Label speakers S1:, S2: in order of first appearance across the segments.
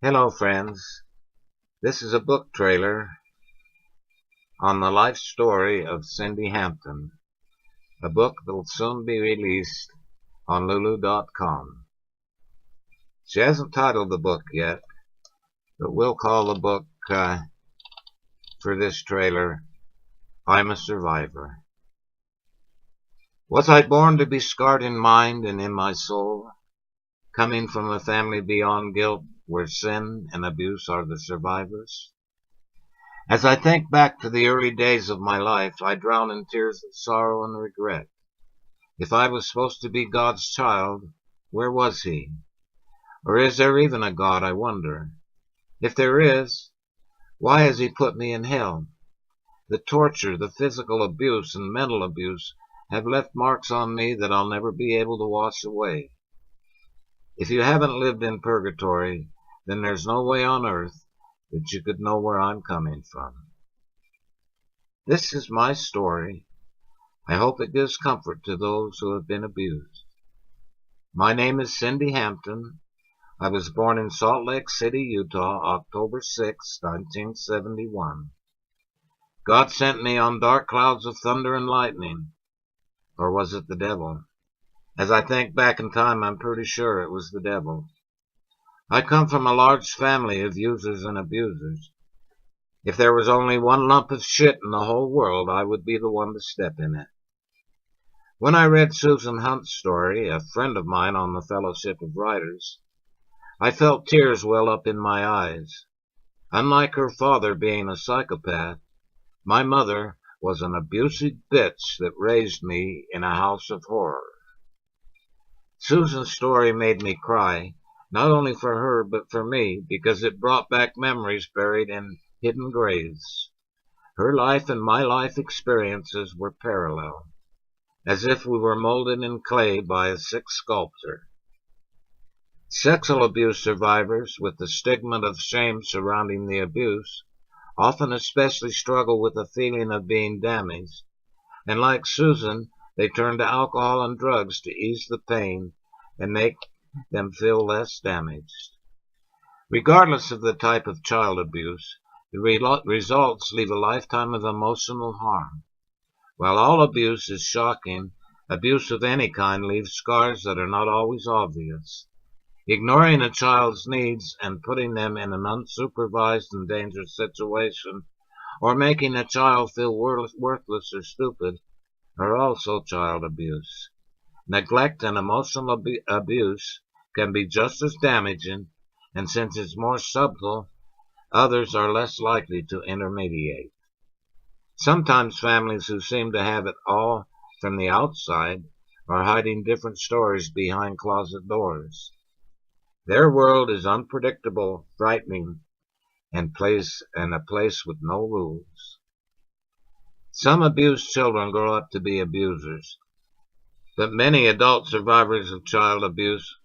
S1: Hello, friends. This is a book trailer on the life story of Cindy Hampton, a book that will soon be released on Lulu.com. She hasn't titled the book yet, but we'll call the book for this trailer, I'm a Survivor. Was I born to be scarred in mind and in my soul, coming from a family beyond guilt where sin and abuse are the survivors? As I think back to the early days of my life, I drown in tears of sorrow and regret. If I was supposed to be God's child, where was He? Or is there even a God, I wonder? If there is, why has He put me in hell? The torture, the physical abuse, and mental abuse have left marks on me that I'll never be able to wash away. If you haven't lived in purgatory, then there's no way on earth that you could know where I'm coming from. This is my story. I hope it gives comfort to those who have been abused. My name is Cindy Hampton. I was born in Salt Lake City, Utah, October 6, 1971. God sent me on dark clouds of thunder and lightning. Or was it the devil? As I think back in time, I'm pretty sure it was the devil. I come from a large family of users and abusers. If there was only one lump of shit in the whole world, I would be the one to step in it. When I read Susan Hunt's story, a friend of mine on the Fellowship of Writers, I felt tears well up in my eyes. Unlike her father being a psychopath, my mother was an abusive bitch that raised me in a house of horror. Susan's story made me cry, not only for her but for me, because it brought back memories buried in hidden graves. Her life and my life experiences were parallel, as if we were molded in clay by a sick sculptor. Sexual abuse survivors, with the stigma of shame surrounding the abuse, often especially struggle with the feeling of being damaged, and like Susan, they turn to alcohol and drugs to ease the pain and make them feel less damaged. Regardless of the type of child abuse, the results leave a lifetime of emotional harm. While all abuse is shocking, abuse of any kind leaves scars that are not always obvious. Ignoring a child's needs and putting them in an unsupervised and dangerous situation, or making a child feel worthless or stupid, are also child abuse. Neglect and emotional abuse can be just as damaging, and since it's more subtle, others are less likely to intermediate. Sometimes families who seem to have it all from the outside are hiding different stories behind closet doors. Their world is unpredictable, frightening, and a place with no rules. Some abused children grow up to be abusers, but many adult survivors of child abuse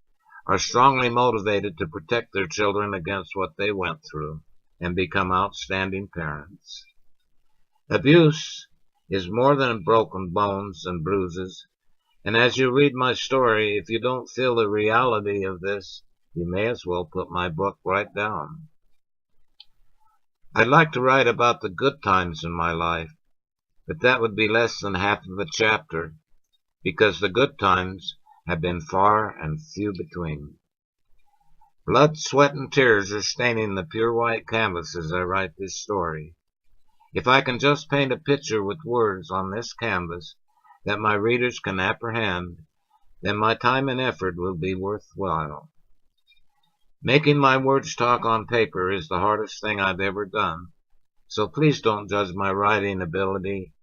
S1: are strongly motivated to protect their children against what they went through and become outstanding parents. Abuse is more than broken bones and bruises, and as you read my story, if you don't feel the reality of this, you may as well put my book right down. I'd like to write about the good times in my life, but that would be less than half of a chapter, because the good times have been far and few between. Blood, sweat, and tears are staining the pure white canvas as I write this story. If I can just paint a picture with words on this canvas that my readers can apprehend, then my time and effort will be worthwhile. Making my words talk on paper is the hardest thing I've ever done, so please don't judge my writing ability,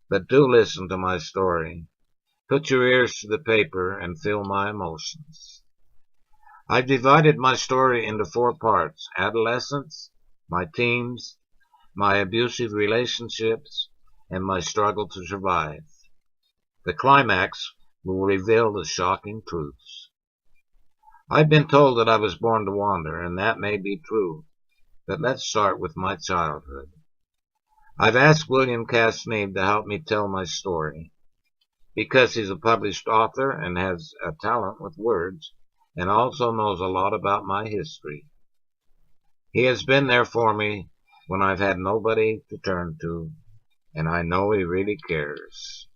S1: but do listen to my story. Put your ears to the paper and feel my emotions. I've divided my story into 4 parts: adolescence, my teens, my abusive relationships, and my struggle to survive. The climax will reveal the shocking truths. I've been told that I was born to wander, and that may be true, but let's start with my childhood. I've asked William Casneve to help me tell my story, because he's a published author and has a talent with words, and also knows a lot about my history. He has been there for me when I've had nobody to turn to, and I know he really cares.